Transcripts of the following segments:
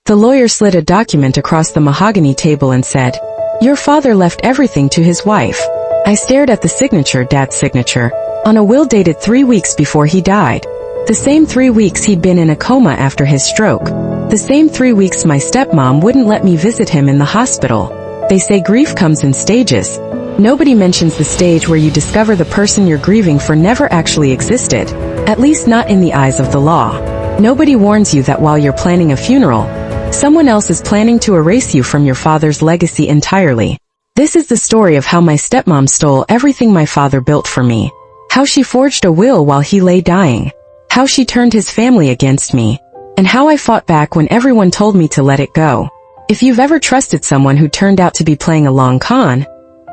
The lawyer slid a document across the mahogany table and said, "Your father left everything to his wife." I stared at the signature, Dad's signature, on a will dated 3 weeks before he died. The same 3 weeks he'd been in a coma after his stroke. The same 3 weeks my stepmom wouldn't let me visit him in the hospital. They say grief comes in stages. Nobody mentions the stage where you discover the person you're grieving for never actually existed, at least not in the eyes of the law. Nobody warns you that while you're planning a funeral, someone else is planning to erase you from your father's legacy entirely. This is the story of how my stepmom stole everything my father built for me. How she forged a will while he lay dying. How she turned his family against me. And how I fought back when everyone told me to let it go. If you've ever trusted someone who turned out to be playing a long con,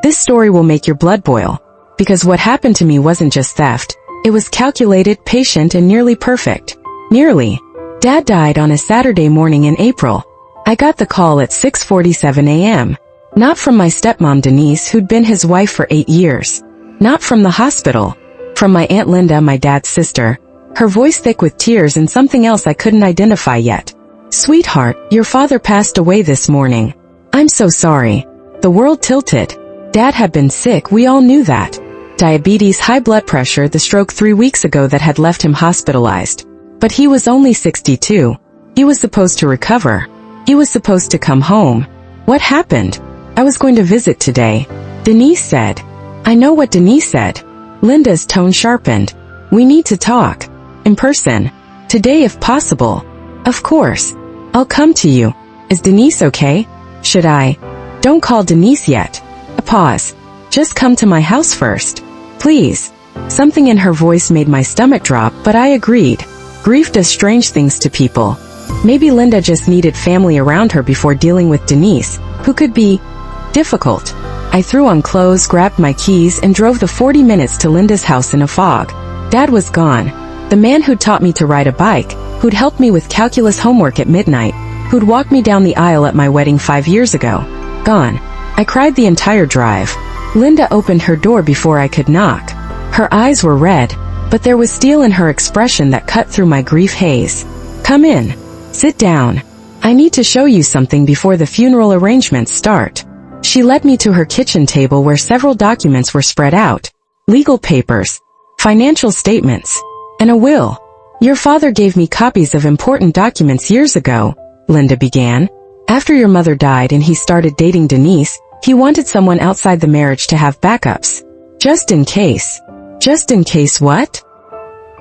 this story will make your blood boil. Because what happened to me wasn't just theft. It was calculated, patient, and nearly perfect. Nearly. Dad died on a Saturday morning in April. I got the call at 6:47 a.m. Not from my stepmom Denise, who'd been his wife for 8 years. Not from the hospital. From my Aunt Linda, my dad's sister. Her voice thick with tears and something else I couldn't identify yet. "Sweetheart, your father passed away this morning. I'm so sorry." The world tilted. Dad had been sick, we all knew that. Diabetes, high blood pressure, the stroke 3 weeks ago that had left him hospitalized. But he was only 62. He was supposed to recover. He was supposed to come home. What happened? "I was going to visit today," Denise said. I know what Denise said. Linda's tone sharpened. "We need to talk. In person. Today if possible." "Of course. I'll come to you." "Is Denise okay?" "Should I?" "Don't call Denise yet." A pause. "Just come to my house first. Please." Something in her voice made my stomach drop, but I agreed. Grief does strange things to people. Maybe Linda just needed family around her before dealing with Denise, who could be difficult. I threw on clothes, grabbed my keys, and drove the 40 minutes to Linda's house in a fog. Dad was gone. The man who'd taught me to ride a bike, who'd helped me with calculus homework at midnight, who'd walked me down the aisle at my wedding 5 years ago. Gone. I cried the entire drive. Linda opened her door before I could knock. Her eyes were red, but there was steel in her expression that cut through my grief haze. "Come in. Sit down. I need to show you something before the funeral arrangements start." She led me to her kitchen table where several documents were spread out. Legal papers. Financial statements. And a will. "Your father gave me copies of important documents years ago," Linda began. "After your mother died and he started dating Denise, he wanted someone outside the marriage to have backups. Just in case." "Just in case what?"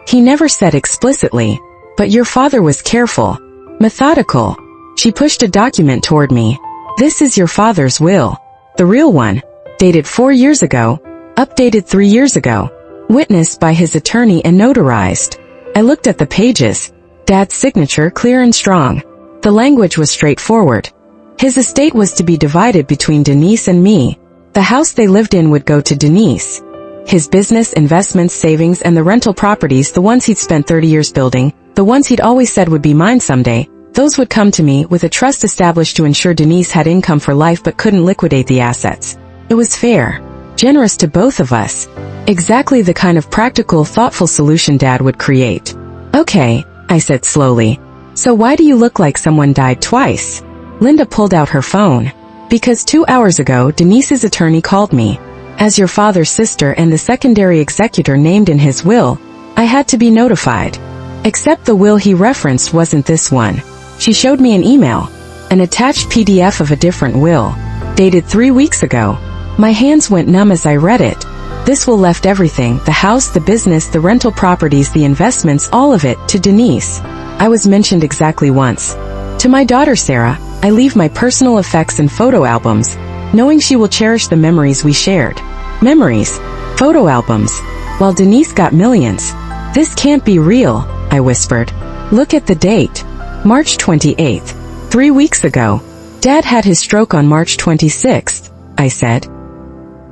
He never said explicitly. But your father was careful. Methodical. She pushed a document toward me. "This is your father's will. The real one. Dated 4 years ago. Updated 3 years ago. Witnessed by his attorney and notarized." I looked at the pages. Dad's signature clear and strong. The language was straightforward. His estate was to be divided between Denise and me. The house they lived in would go to Denise. His business, investments, savings, and the rental properties, the ones he'd spent 30 years building, the ones he'd always said would be mine someday, those would come to me with a trust established to ensure Denise had income for life but couldn't liquidate the assets. It was fair. Generous to both of us. Exactly the kind of practical, thoughtful solution Dad would create. "Okay," I said slowly. "So why do you look like someone died twice?" Linda pulled out her phone. "Because 2 hours ago, Denise's attorney called me. As your father's sister and the secondary executor named in his will, I had to be notified. Except the will he referenced wasn't this one." She showed me an email. An attached PDF of a different will. Dated 3 weeks ago. My hands went numb as I read it. This will left everything, the house, the business, the rental properties, the investments, all of it, to Denise. I was mentioned exactly once. "To my daughter Sarah, I leave my personal effects and photo albums, knowing she will cherish the memories we shared." Memories. Photo albums. While Denise got millions. "This can't be real," I whispered. "Look at the date. March 28th. 3 weeks ago. Dad had his stroke on March 26th, I said.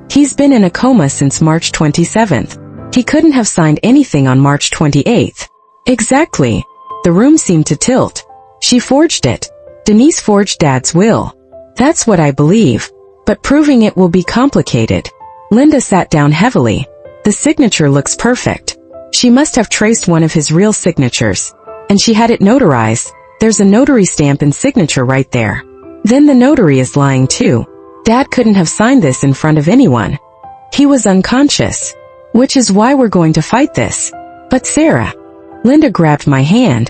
He's been in a coma since March 27th. He couldn't have signed anything on March 28th. Exactly. The room seemed to tilt. She forged it. Denise forged Dad's will. That's what I believe. But proving it will be complicated. Linda sat down heavily. The signature looks perfect. She must have traced one of his real signatures. And she had it notarized. There's a notary stamp and signature right there. Then the notary is lying too. Dad couldn't have signed this in front of anyone. He was unconscious. Which is why we're going to fight this. But Sarah. Linda grabbed my hand.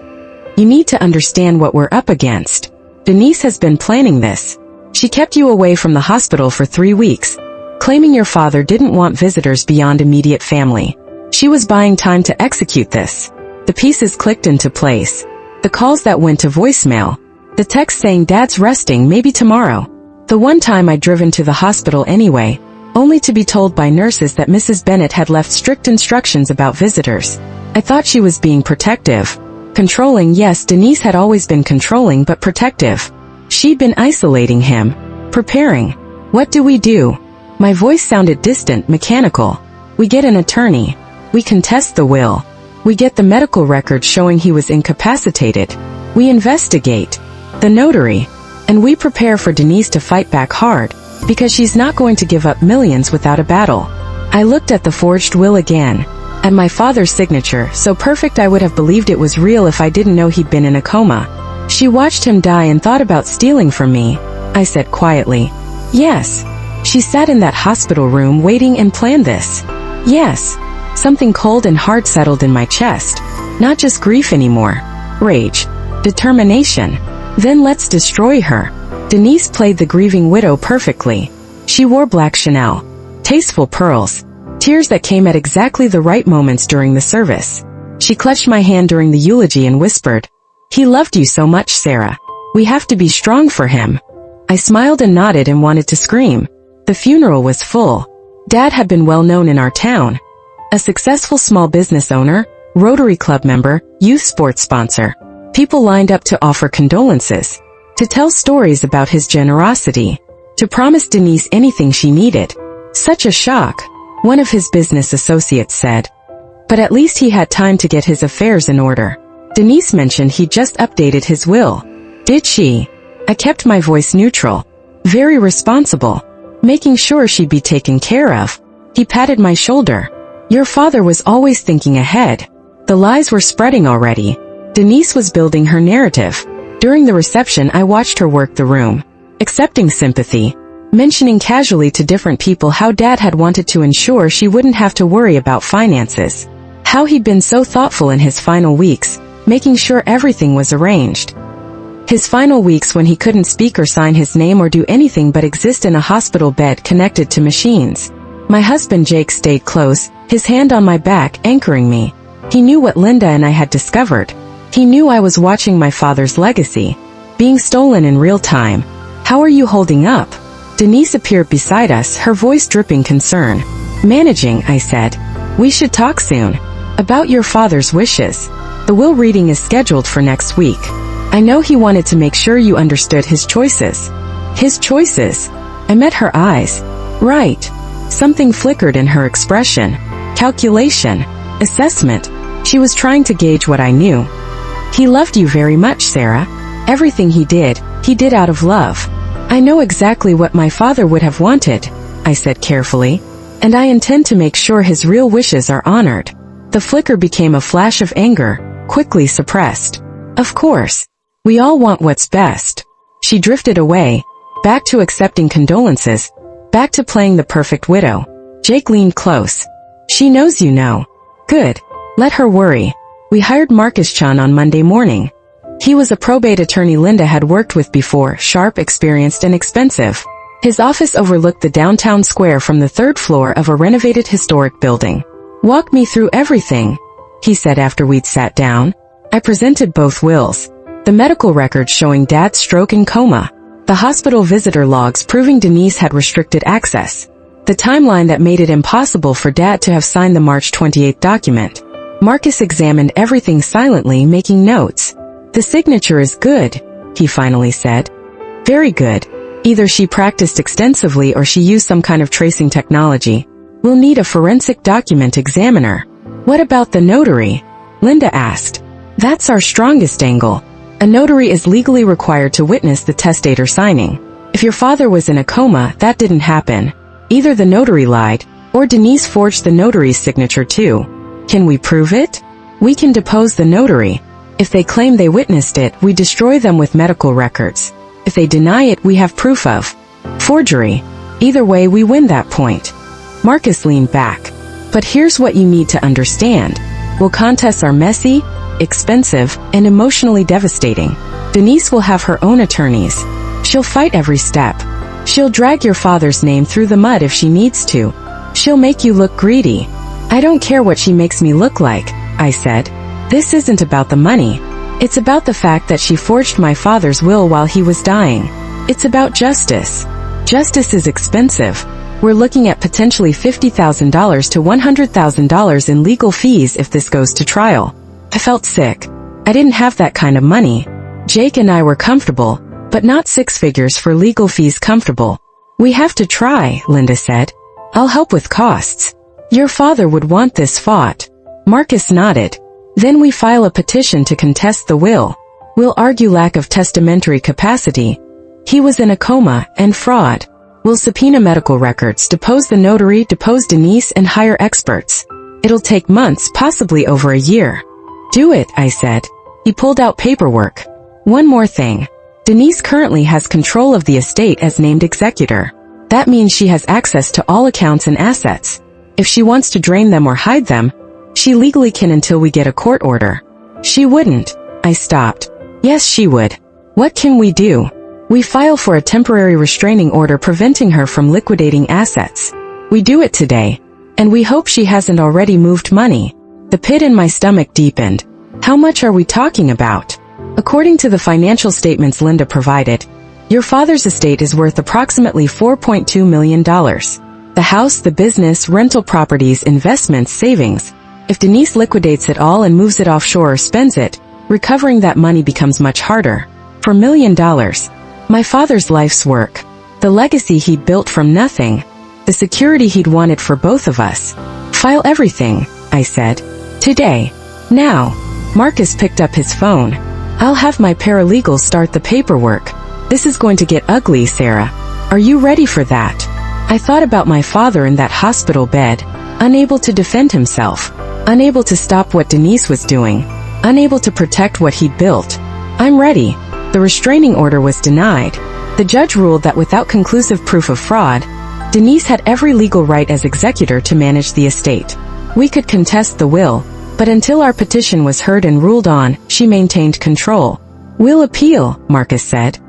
You need to understand what we're up against. Denise has been planning this. She kept you away from the hospital for 3 weeks, claiming your father didn't want visitors beyond immediate family. She was buying time to execute this. The pieces clicked into place. The calls that went to voicemail. The text saying Dad's resting, maybe tomorrow. The one time I'd driven to the hospital anyway, only to be told by nurses that Mrs. Bennett had left strict instructions about visitors. I thought she was being protective. Controlling, yes, Denise had always been controlling but protective. She'd been isolating him. Preparing. What do we do? My voice sounded distant, mechanical. We get an attorney. We contest the will. We get the medical record showing he was incapacitated. We investigate. The notary. And we prepare for Denise to fight back hard, because she's not going to give up millions without a battle. I looked at the forged will again. At my father's signature, so perfect I would have believed it was real if I didn't know he'd been in a coma. She watched him die and thought about stealing from me, I said quietly. Yes. She sat in that hospital room waiting and planned this. Yes. Something cold and hard settled in my chest. Not just grief anymore. Rage. Determination. Then let's destroy her. Denise played the grieving widow perfectly. She wore black Chanel. Tasteful pearls. Tears that came at exactly the right moments during the service. She clutched my hand during the eulogy and whispered, "He loved you so much, Sarah. We have to be strong for him." I smiled and nodded and wanted to scream. The funeral was full. Dad had been well known in our town. A successful small business owner, Rotary Club member, youth sports sponsor. People lined up to offer condolences, to tell stories about his generosity, to promise Denise anything she needed. Such a shock, one of his business associates said. But at least he had time to get his affairs in order. Denise mentioned he just updated his will. Did she? I kept my voice neutral. Very responsible. Making sure she'd be taken care of. He patted my shoulder. Your father was always thinking ahead. The lies were spreading already. Denise was building her narrative. During the reception I watched her work the room, accepting sympathy, mentioning casually to different people how Dad had wanted to ensure she wouldn't have to worry about finances. How he'd been so thoughtful in his final weeks, making sure everything was arranged. His final weeks when he couldn't speak or sign his name or do anything but exist in a hospital bed connected to machines. My husband Jake stayed close, his hand on my back, anchoring me. He knew what Linda and I had discovered. He knew I was watching my father's legacy, being stolen in real time. How are you holding up? Denise appeared beside us, her voice dripping concern. Managing, I said. We should talk soon. About your father's wishes. The will reading is scheduled for next week. I know he wanted to make sure you understood his choices. His choices. I met her eyes. Right. Something flickered in her expression. Calculation. Assessment. She was trying to gauge what I knew. He loved you very much, Sarah. Everything he did out of love. I know exactly what my father would have wanted, I said carefully, and I intend to make sure his real wishes are honored. The flicker became a flash of anger, quickly suppressed. Of course. We all want what's best. She drifted away, back to accepting condolences, back to playing the perfect widow. Jake leaned close. She knows you know. Good. Let her worry. We hired Marcus Chan on Monday morning. He was a probate attorney Linda had worked with before, sharp, experienced, and expensive. His office overlooked the downtown square from the 3rd floor of a renovated historic building. Walk me through everything, he said after we'd sat down. I presented both wills. The medical records showing Dad's stroke and coma. The hospital visitor logs proving Denise had restricted access. The timeline that made it impossible for Dad to have signed the March 28 document. Marcus examined everything silently, making notes. The signature is good, he finally said. Very good. Either she practiced extensively or she used some kind of tracing technology. We'll need a forensic document examiner. What about the notary? Linda asked. That's our strongest angle. A notary is legally required to witness the testator signing. If your father was in a coma, that didn't happen. Either the notary lied, or Denise forged the notary's signature too. Can we prove it? We can depose the notary. If they claim they witnessed it, we destroy them with medical records. If they deny it, we have proof of forgery. Either way, we win that point. Marcus leaned back. But here's what you need to understand. Will contests are messy, expensive, and emotionally devastating. Denise will have her own attorneys. She'll fight every step. She'll drag your father's name through the mud if she needs to. She'll make you look greedy. I don't care what she makes me look like, I said. This isn't about the money. It's about the fact that she forged my father's will while he was dying. It's about justice. Justice is expensive. We're looking at potentially $50,000 to $100,000 in legal fees if this goes to trial. I felt sick. I didn't have that kind of money. Jake and I were comfortable, but not six figures for legal fees comfortable. We have to try, Linda said. I'll help with costs. Your father would want this fought. Marcus nodded. Then we file a petition to contest the will. We'll argue lack of testamentary capacity. He was in a coma, and fraud. We'll subpoena medical records, depose the notary, depose Denise, and hire experts. It'll take months, possibly over a year. Do it, I said. He pulled out paperwork. One more thing. Denise currently has control of the estate as named executor. That means she has access to all accounts and assets. If she wants to drain them or hide them, she legally can until we get a court order. She wouldn't. I stopped. Yes, she would. What can we do? We file for a temporary restraining order preventing her from liquidating assets. We do it today. And we hope she hasn't already moved money. The pit in my stomach deepened. How much are we talking about? According to the financial statements Linda provided, your father's estate is worth approximately $4.2 million. The house, the business, rental properties, investments, savings. If Denise liquidates it all and moves it offshore or spends it, recovering that money becomes much harder. For $1 million. My father's life's work. The legacy he'd built from nothing. The security he'd wanted for both of us. File everything, I said. Today. Now. Marcus picked up his phone. I'll have my paralegal start the paperwork. This is going to get ugly, Sarah. Are you ready for that? I thought about my father in that hospital bed, unable to defend himself, unable to stop what Denise was doing, unable to protect what he'd built. I'm ready. The restraining order was denied. The judge ruled that without conclusive proof of fraud, Denise had every legal right as executor to manage the estate. We could contest the will, but until our petition was heard and ruled on, she maintained control. We'll appeal, Marcus said.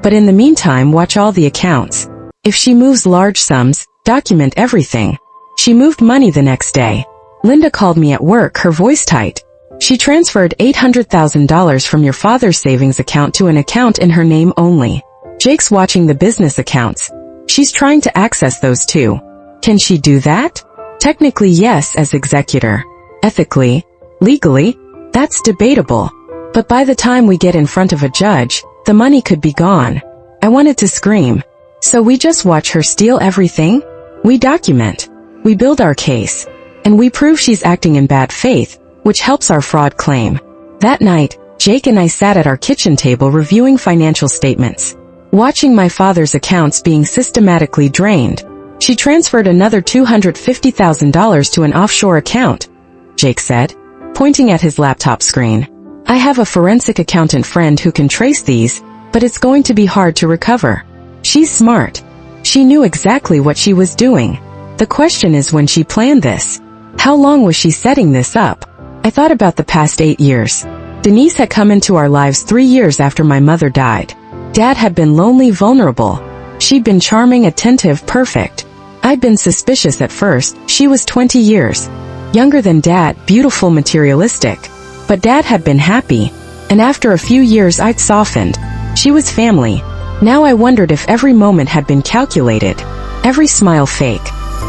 But in the meantime, watch all the accounts. If she moves large sums, document everything. She moved money the next day. Linda called me at work, her voice tight. She transferred $800,000 from your father's savings account to an account in her name only. Jake's watching the business accounts. She's trying to access those too. Can she do that? Technically yes, as executor. Ethically, legally, that's debatable. But by the time we get in front of a judge, the money could be gone. I wanted to scream. So we just watch her steal everything? We document. We build our case. And we prove she's acting in bad faith, which helps our fraud claim. That night, Jake and I sat at our kitchen table reviewing financial statements, watching my father's accounts being systematically drained. She transferred another $250,000 to an offshore account, Jake said, pointing at his laptop screen. I have a forensic accountant friend who can trace these, but it's going to be hard to recover. She's smart. She knew exactly what she was doing. The question is when she planned this. How long was she setting this up? I thought about the past 8 years. Denise had come into our lives 3 years after my mother died. Dad had been lonely, vulnerable. She'd been charming, attentive, perfect. I'd been suspicious at first. She was 20 years younger than Dad, beautiful, materialistic. But Dad had been happy. And after a few years I'd softened. She was family. Now I wondered if every moment had been calculated. Every smile fake.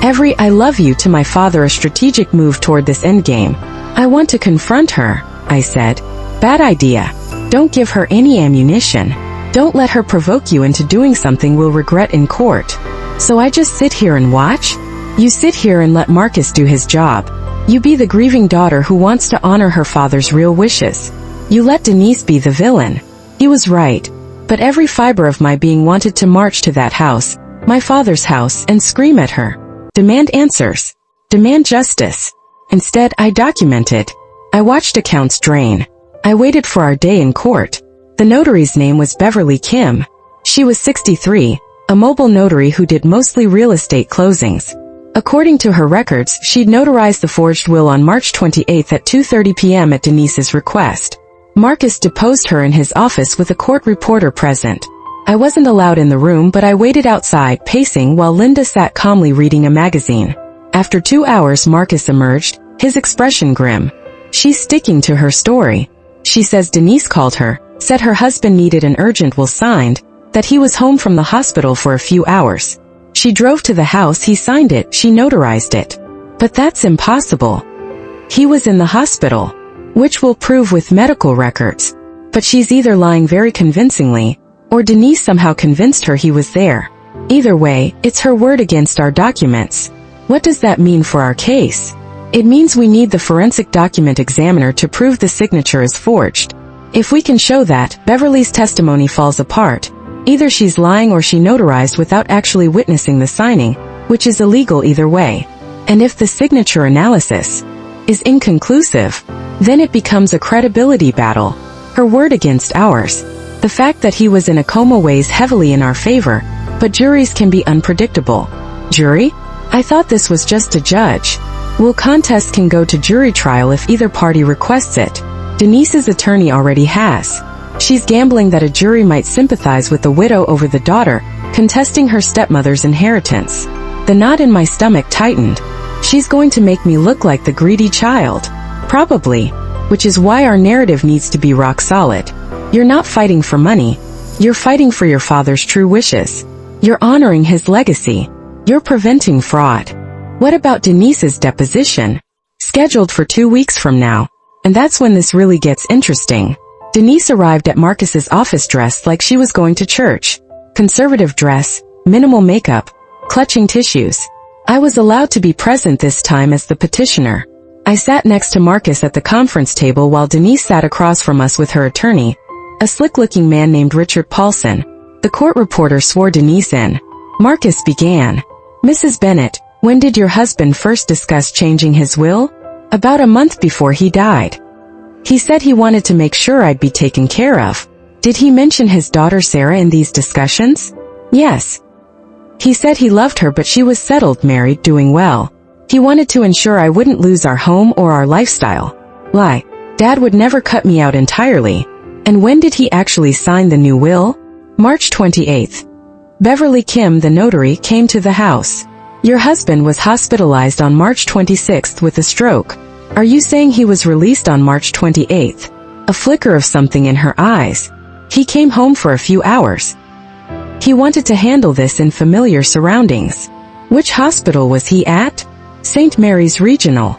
Every I love you to my father a strategic move toward this endgame. I want to confront her, I said. Bad idea. Don't give her any ammunition. Don't let her provoke you into doing something we'll regret in court. So I just sit here and watch? You sit here and let Marcus do his job. You be the grieving daughter who wants to honor her father's real wishes. You let Denise be the villain. He was right. But every fiber of my being wanted to march to that house, my father's house, and scream at her. Demand answers. Demand justice. Instead, I documented. I watched accounts drain. I waited for our day in court. The notary's name was Beverly Kim. She was 63, a mobile notary who did mostly real estate closings. According to her records, she'd notarized the forged will on March 28 at 2:30 p.m. at Denise's request. Marcus deposed her in his office with a court reporter present. I wasn't allowed in the room, but I waited outside, pacing while Linda sat calmly reading a magazine. After 2 hours, Marcus emerged, his expression grim. She's sticking to her story. She says Denise called her, said her husband needed an urgent will signed, that he was home from the hospital for a few hours. She drove to the house, he signed it, she notarized it. But that's impossible. He was in the hospital, which we'll prove with medical records. But she's either lying very convincingly, or Denise somehow convinced her he was there. Either way, it's her word against our documents. What does that mean for our case? It means we need the forensic document examiner to prove the signature is forged. If we can show that, Beverly's testimony falls apart. Either she's lying or she notarized without actually witnessing the signing, which is illegal either way. And if the signature analysis is inconclusive, then it becomes a credibility battle. Her word against ours. The fact that he was in a coma weighs heavily in our favor, but juries can be unpredictable. Jury? I thought this was just a judge. Will contest can go to jury trial if either party requests it. Denise's attorney already has. She's gambling that a jury might sympathize with the widow over the daughter, contesting her stepmother's inheritance. The knot in my stomach tightened. She's going to make me look like the greedy child. Probably. Which is why our narrative needs to be rock solid. You're not fighting for money. You're fighting for your father's true wishes. You're honoring his legacy. You're preventing fraud. What about Denise's deposition? Scheduled for 2 weeks from now. And that's when this really gets interesting. Denise arrived at Marcus's office dressed like she was going to church. Conservative dress, minimal makeup, clutching tissues. I was allowed to be present this time as the petitioner. I sat next to Marcus at the conference table while Denise sat across from us with her attorney, a slick-looking man named Richard Paulson. The court reporter swore Denise in. Marcus began. Mrs. Bennett, when did your husband first discuss changing his will? About a month before he died. He said he wanted to make sure I'd be taken care of. Did he mention his daughter Sarah in these discussions? Yes. He said he loved her but she was settled, married, doing well. He wanted to ensure I wouldn't lose our home or our lifestyle. Lie. Dad would never cut me out entirely. And when did he actually sign the new will? March 28th. Beverly Kim, the notary, came to the house. Your husband was hospitalized on March 26th with a stroke. Are you saying he was released on March 28th? A flicker of something in her eyes. He came home for a few hours. He wanted to handle this in familiar surroundings. Which hospital was he at? St. Mary's Regional.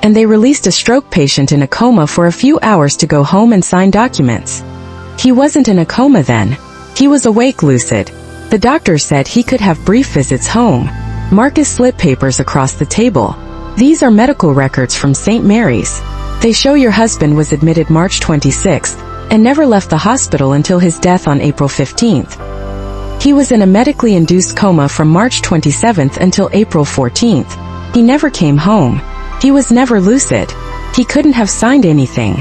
And they released a stroke patient in a coma for a few hours to go home and sign documents. He wasn't in a coma then. He was awake, lucid. The doctor said he could have brief visits home. Marcus slid papers across the table. These are medical records from St. Mary's. They show your husband was admitted March 26th and never left the hospital until his death on April 15th. He was in a medically induced coma from March 27th until April 14th. He never came home. He was never lucid. He couldn't have signed anything.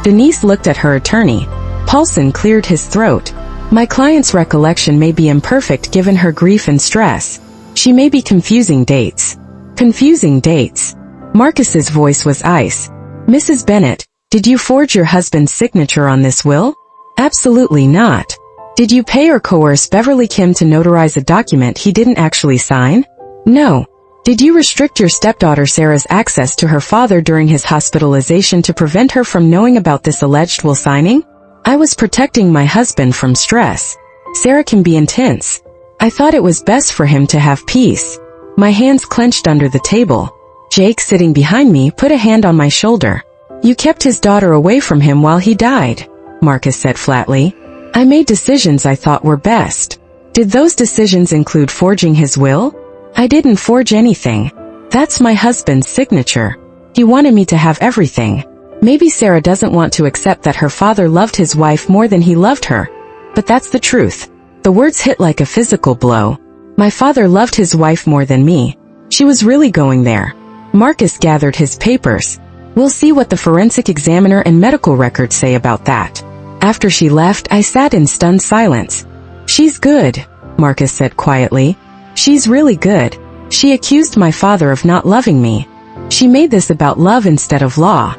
Denise looked at her attorney. Paulson cleared his throat. My client's recollection may be imperfect given her grief and stress. She may be confusing dates. Confusing dates. Marcus's voice was ice. Mrs. Bennett, did you forge your husband's signature on this will? Absolutely not. Did you pay or coerce Beverly Kim to notarize a document he didn't actually sign? No. Did you restrict your stepdaughter Sarah's access to her father during his hospitalization to prevent her from knowing about this alleged will signing? I was protecting my husband from stress. Sarah can be intense. I thought it was best for him to have peace. My hands clenched under the table. Jake, sitting behind me, put a hand on my shoulder. You kept his daughter away from him while he died, Marcus said flatly. I made decisions I thought were best. Did those decisions include forging his will? I didn't forge anything. That's my husband's signature. He wanted me to have everything. Maybe Sarah doesn't want to accept that her father loved his wife more than he loved her. But that's the truth. The words hit like a physical blow. My father loved his wife more than me. She was really going there. Marcus gathered his papers. We'll see what the forensic examiner and medical records say about that." After she left, I sat in stunned silence. "She's good," Marcus said quietly. "She's really good. She accused my father of not loving me. She made this about love instead of law.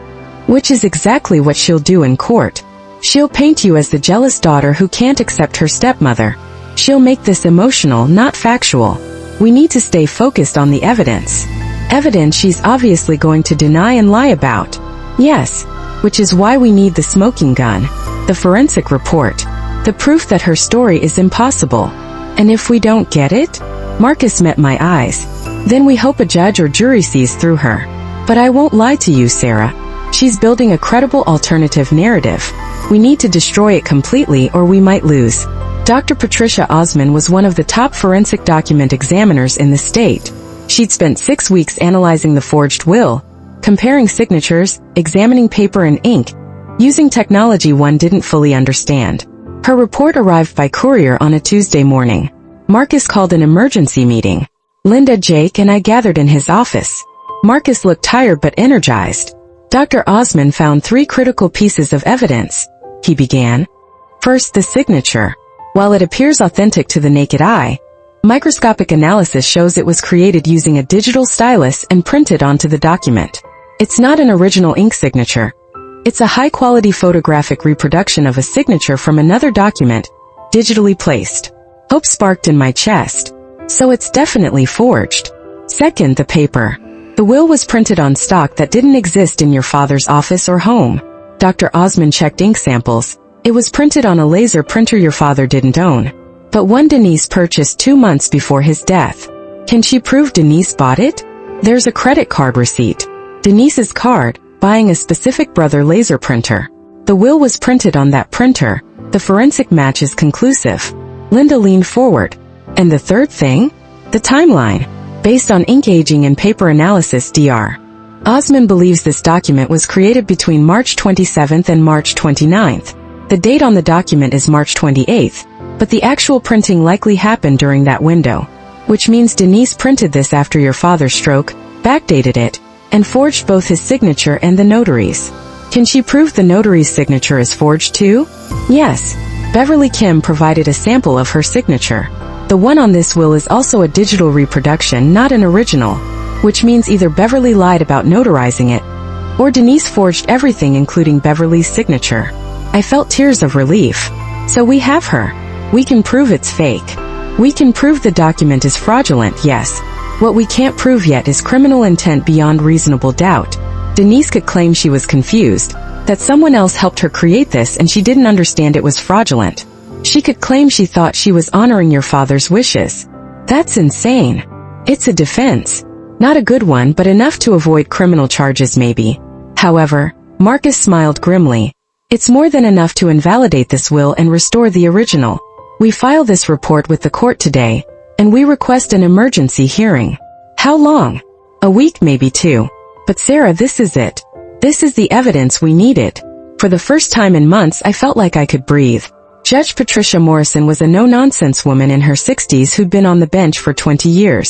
Which is exactly what she'll do in court. She'll paint you as the jealous daughter who can't accept her stepmother. She'll make this emotional, not factual. We need to stay focused on the evidence. Evidence she's obviously going to deny and lie about. Yes, which is why we need the smoking gun, the forensic report, the proof that her story is impossible. And if we don't get it?" Marcus met my eyes. "Then we hope a judge or jury sees through her. But I won't lie to you, Sarah. She's building a credible alternative narrative. We need to destroy it completely or we might lose." Dr. Patricia Osman was one of the top forensic document examiners in the state. She'd spent 6 weeks analyzing the forged will, comparing signatures, examining paper and ink, using technology one didn't fully understand. Her report arrived by courier on a Tuesday morning. Marcus called an emergency meeting. Linda, Jake, and I gathered in his office. Marcus looked tired but energized. "Dr. Osman found 3 critical pieces of evidence," he began. "First, the signature. While it appears authentic to the naked eye, microscopic analysis shows it was created using a digital stylus and printed onto the document. It's not an original ink signature. It's a high-quality photographic reproduction of a signature from another document, digitally placed." Hope sparked in my chest. So it's definitely forged. Second, the paper. The will was printed on stock that didn't exist in your father's office or home. Dr. Osman checked ink samples. It was printed on a laser printer your father didn't own, but one Denise purchased 2 months before his death. Can she prove Denise bought it? There's a credit card receipt. Denise's card, buying a specific brother laser printer. The will was printed on that printer. The forensic match is conclusive. Linda leaned forward. And the third thing? The timeline. Based on ink aging and paper analysis, Dr. Osman believes this document was created between March 27th and March 29th. The date on the document is March 28th, but the actual printing likely happened during that window. Which means Denise printed this after your father's stroke, backdated it, and forged both his signature and the notary's. Can she prove the notary's signature is forged too? Yes. Beverly Kim provided a sample of her signature. The one on this will is also a digital reproduction, not an original, which means either Beverly lied about notarizing it, or Denise forged everything including Beverly's signature. I felt tears of relief. So we have her. We can prove it's fake. We can prove the document is fraudulent, yes. What we can't prove yet is criminal intent beyond reasonable doubt. Denise could claim she was confused, that someone else helped her create this and she didn't understand it was fraudulent. She could claim she thought she was honoring your father's wishes. That's insane. It's a defense. Not a good one, but enough to avoid criminal charges maybe. However, Marcus smiled grimly. It's more than enough to invalidate this will and restore the original. We file this report with the court today, and we request an emergency hearing. How long? A week, maybe 2. But Sarah, this is it. This is the evidence we needed. For the first time in months, I felt like I could breathe. Judge Patricia Morrison was a no-nonsense woman in her 60s who'd been on the bench for 20 years.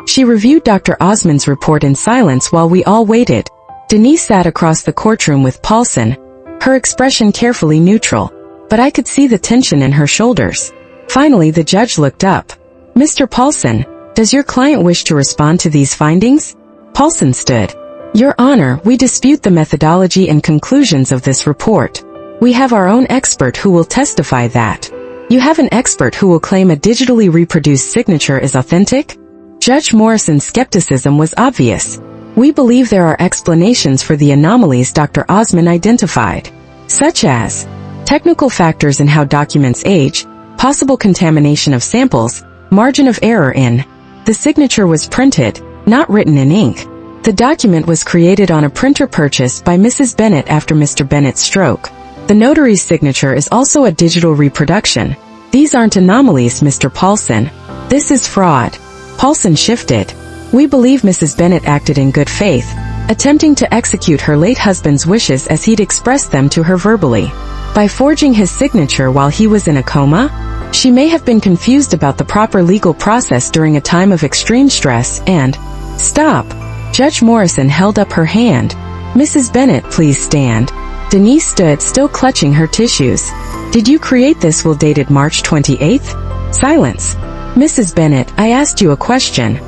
She reviewed Dr. Osman's report in silence while we all waited. Denise sat across the courtroom with Paulson, her expression carefully neutral, but I could see the tension in her shoulders. Finally, the judge looked up. "Mr. Paulson, does your client wish to respond to these findings?" Paulson stood. "Your Honor, we dispute the methodology and conclusions of this report. We have our own expert who will testify that. You have an expert who will claim a digitally reproduced signature is authentic?" Judge Morrison's skepticism was obvious. "We believe there are explanations for the anomalies Dr. Osman identified, such as technical factors in how documents age, possible contamination of samples, margin of error in. The signature was printed, not written in ink. The document was created on a printer purchased by Mrs. Bennett after Mr. Bennett's stroke. The notary's signature is also a digital reproduction. These aren't anomalies, Mr. Paulson. This is fraud." Paulson shifted. "We believe Mrs. Bennett acted in good faith, attempting to execute her late husband's wishes as he'd expressed them to her verbally. By forging his signature while he was in a coma, she may have been confused about the proper legal process during a time of extreme stress and—" "Stop." Judge Morrison held up her hand. Mrs. Bennet, please stand. Denise stood, still clutching her tissues. Did you create this will dated March 28th? Silence. Mrs. Bennet, I asked you a question.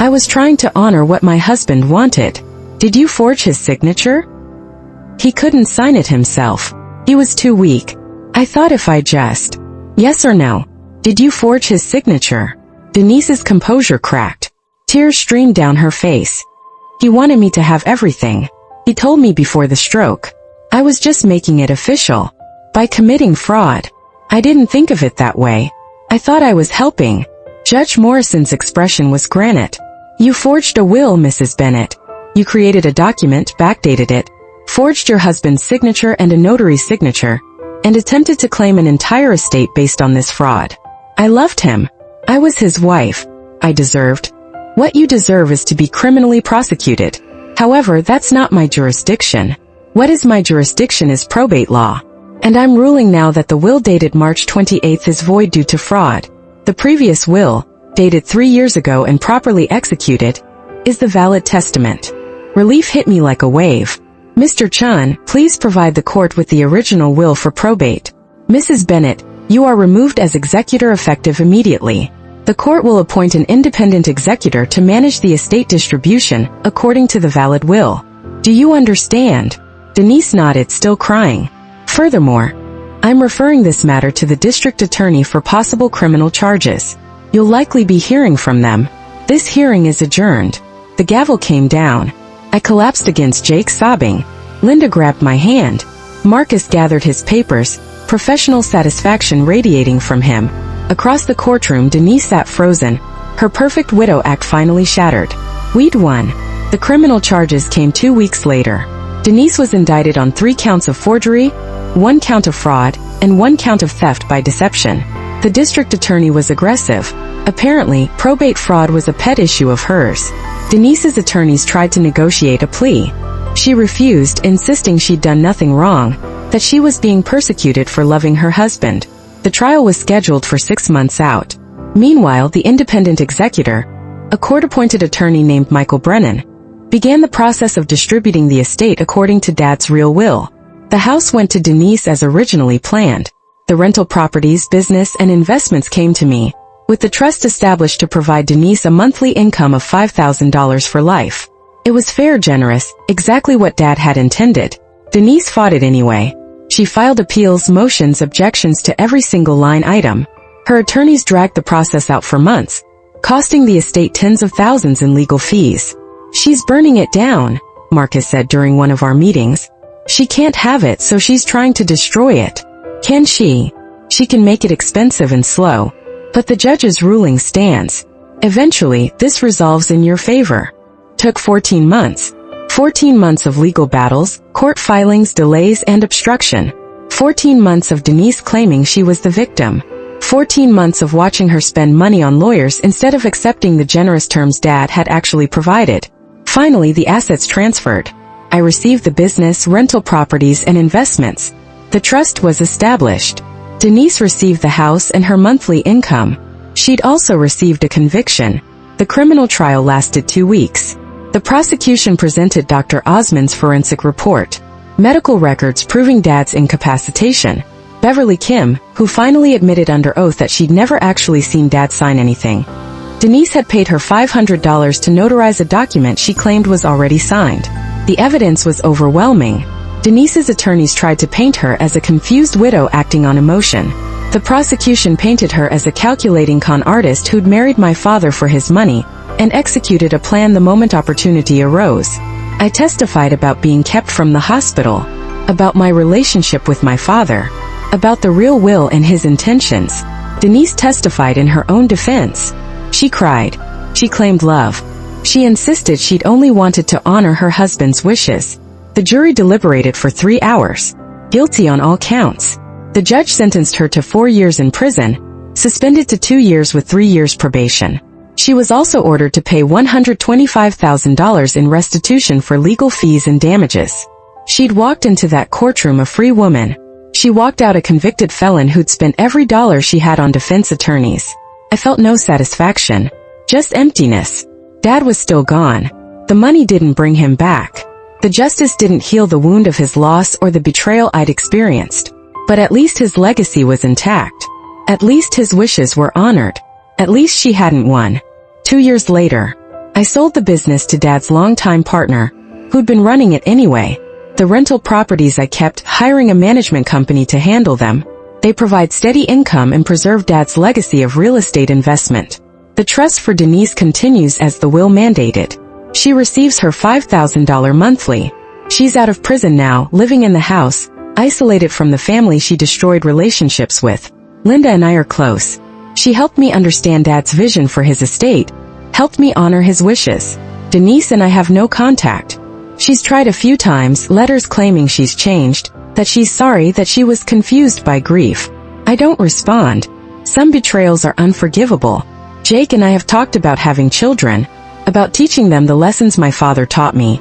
I was trying to honor what my husband wanted. Did you forge his signature? He couldn't sign it himself. He was too weak. I thought if I just... Yes or no? Did you forge his signature? Denise's composure cracked. Tears streamed down her face. He wanted me to have everything. He told me before the stroke. I was just making it official. By committing fraud. I didn't think of it that way. I thought I was helping. Judge Morrison's expression was granite. You forged a will, Mrs. Bennet. You created a document, backdated it, forged your husband's signature and a notary's signature, and attempted to claim an entire estate based on this fraud. I loved him. I was his wife. I deserved. What you deserve is to be criminally prosecuted. However, that's not my jurisdiction. What is my jurisdiction is probate law. And I'm ruling now that the will dated March 28th is void due to fraud. The previous will, dated 3 years ago and properly executed, is the valid testament. Relief hit me like a wave. Mr. Chun, please provide the court with the original will for probate. Mrs. Bennet, you are removed as executor effective immediately. The court will appoint an independent executor to manage the estate distribution according to the valid will. Do you understand? Denise nodded, still crying. Furthermore, I'm referring this matter to the district attorney for possible criminal charges. You'll likely be hearing from them. This hearing is adjourned. The gavel came down. I collapsed against Jake, sobbing. Linda grabbed my hand. Marcus gathered his papers, professional satisfaction radiating from him. Across the courtroom, Denise sat frozen. Her perfect widow act finally shattered. We'd won. The criminal charges came 2 weeks later. Denise was indicted on 3 counts of forgery, 1 count of fraud, and 1 count of theft by deception. The district attorney was aggressive. Apparently, probate fraud was a pet issue of hers. Denise's attorneys tried to negotiate a plea. She refused, insisting she'd done nothing wrong, that she was being persecuted for loving her husband. The trial was scheduled for 6 months out. Meanwhile, the independent executor, a court-appointed attorney named Michael Brennan, began the process of distributing the estate according to Dad's real will. The house went to Denise as originally planned. The rental properties, business, and investments came to me, with the trust established to provide Denise a monthly income of $5,000 for life. It was fair, generous, exactly what Dad had intended. Denise fought it anyway. She filed appeals, motions, objections to every single line item. Her attorneys dragged the process out for months, costing the estate tens of thousands in legal fees. She's burning it down, Marcus said during one of our meetings. She can't have it, so she's trying to destroy it. Can she? She can make it expensive and slow. But the judge's ruling stands. Eventually, this resolves in your favor. Took 14 months. 14 months of legal battles, court filings, delays, and obstruction. 14 months of Denise claiming she was the victim. 14 months of watching her spend money on lawyers instead of accepting the generous terms Dad had actually provided. Finally, the assets transferred. I received the business, rental properties, and investments. The trust was established. Denise received the house and her monthly income. She'd also received a conviction. The criminal trial lasted 2 weeks. The prosecution presented Dr. Osmond's forensic report. Medical records proving Dad's incapacitation. Beverly Kim, who finally admitted under oath that she'd never actually seen Dad sign anything. Denise had paid her $500 to notarize a document she claimed was already signed. The evidence was overwhelming. Denise's attorneys tried to paint her as a confused widow acting on emotion. The prosecution painted her as a calculating con artist who'd married my father for his money and executed a plan the moment opportunity arose. I testified about being kept from the hospital, about my relationship with my father, about the real will and his intentions. Denise testified in her own defense. She cried. She claimed love. She insisted she'd only wanted to honor her husband's wishes. The jury deliberated for 3 hours. Guilty on all counts. The judge sentenced her to 4 years in prison, suspended to 2 years with 3 years probation. She was also ordered to pay $125,000 in restitution for legal fees and damages. She'd walked into that courtroom a free woman. She walked out a convicted felon who'd spent every dollar she had on defense attorneys. I felt no satisfaction, just emptiness. Dad was still gone. The money didn't bring him back. The justice didn't heal the wound of his loss or the betrayal I'd experienced. But at least his legacy was intact. At least his wishes were honored. At least she hadn't won. 2 years later, I sold the business to Dad's longtime partner, who'd been running it anyway. The rental properties I kept, hiring a management company to handle them. They provide steady income and preserve Dad's legacy of real estate investment. The trust for Denise continues as the will mandated. She receives her $5,000 monthly. She's out of prison now, living in the house, isolated from the family she destroyed relationships with. Linda and I are close. She helped me understand Dad's vision for his estate, helped me honor his wishes. Denise and I have no contact. She's tried a few times, letters claiming she's changed, that she's sorry, that she was confused by grief. I don't respond. Some betrayals are unforgivable. Jake and I have talked about having children, about teaching them the lessons my father taught me.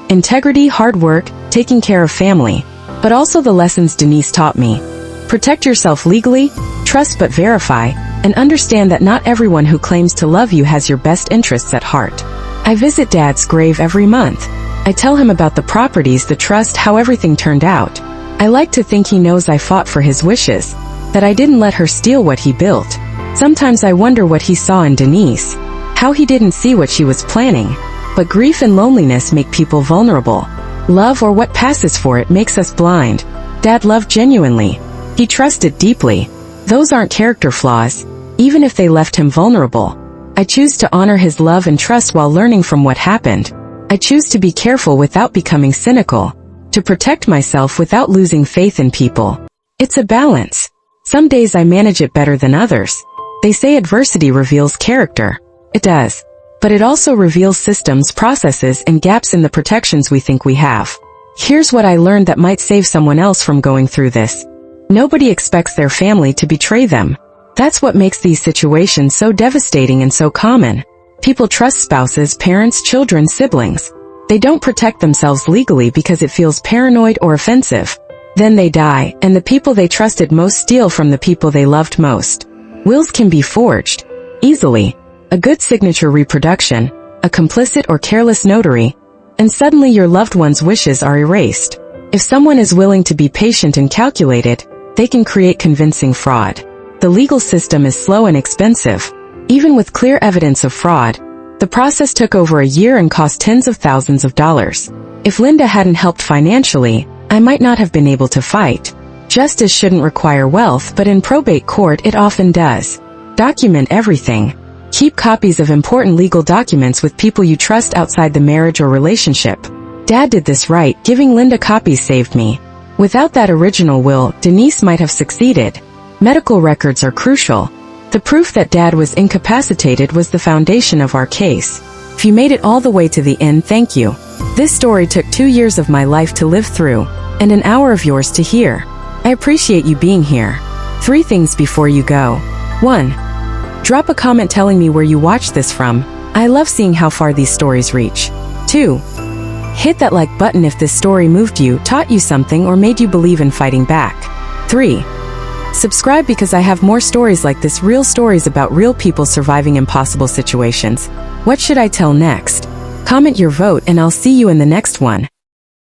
Integrity, hard work, taking care of family, but also the lessons Denise taught me. Protect yourself legally, trust but verify, and understand that not everyone who claims to love you has your best interests at heart. I visit Dad's grave every month. I tell him about the properties, the trust, how everything turned out. I like to think he knows I fought for his wishes, that I didn't let her steal what he built. Sometimes I wonder what he saw in Denise, how he didn't see what she was planning. But grief and loneliness make people vulnerable. Love, or what passes for it, makes us blind. Dad loved genuinely. He trusted deeply. Those aren't character flaws, even if they left him vulnerable. I choose to honor his love and trust while learning from what happened. I choose to be careful without becoming cynical, to protect myself without losing faith in people. It's a balance. Some days I manage it better than others. They say adversity reveals character. It does. But it also reveals systems, processes, and gaps in the protections we think we have. Here's what I learned that might save someone else from going through this. Nobody expects their family to betray them. That's what makes these situations so devastating and so common. People trust spouses, parents, children, siblings. They don't protect themselves legally because it feels paranoid or offensive. Then they die, and the people they trusted most steal from the people they loved most. Wills can be forged easily. A good signature reproduction, a complicit or careless notary, and suddenly your loved one's wishes are erased. If someone is willing to be patient and calculated, they can create convincing fraud. The legal system is slow and expensive. Even with clear evidence of fraud, the process took over a year and cost tens of thousands of dollars. If Linda hadn't helped financially, I might not have been able to fight. Justice shouldn't require wealth, but in probate court it often does. Document everything. Keep copies of important legal documents with people you trust outside the marriage or relationship. Dad did this right, giving Linda copies saved me. Without that original will, Denise might have succeeded. Medical records are crucial. The proof that Dad was incapacitated was the foundation of our case. If you made it all the way to the end, thank you. This story took 2 years of my life to live through, and an hour of yours to hear. I appreciate you being here. 3 things before you go. 1. Drop a comment telling me where you watched this from. I love seeing how far these stories reach. 2. Hit that like button if this story moved you, taught you something, or made you believe in fighting back. 3. Subscribe because I have more stories like this, real stories about real people surviving impossible situations. What should I tell next? Comment your vote and I'll see you in the next one.